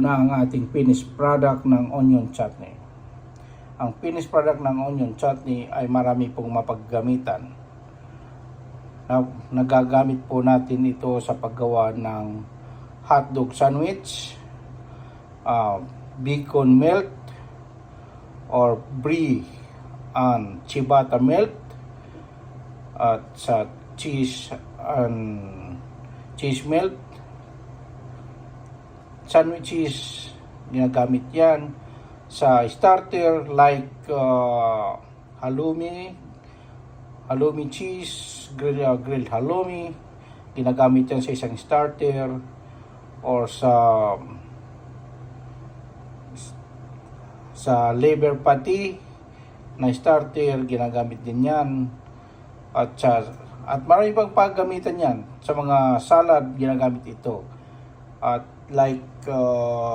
na ang ating finished product ng onion chutney. Ang finished product ng onion chutney ay marami pong mapaggamitan. Nagagamit po natin ito sa paggawa ng hotdog sandwich, bacon melt, or brie and ciabatta melt, at sa cheese melt, sandwiches. Ginagamit yan sa starter like halloumi cheese, grilled halloumi. Ginagamit yan sa isang starter, or sa liver patty na starter, ginagamit din yan. At marami pang paggamitan yan. Sa mga salad, ginagamit ito. At like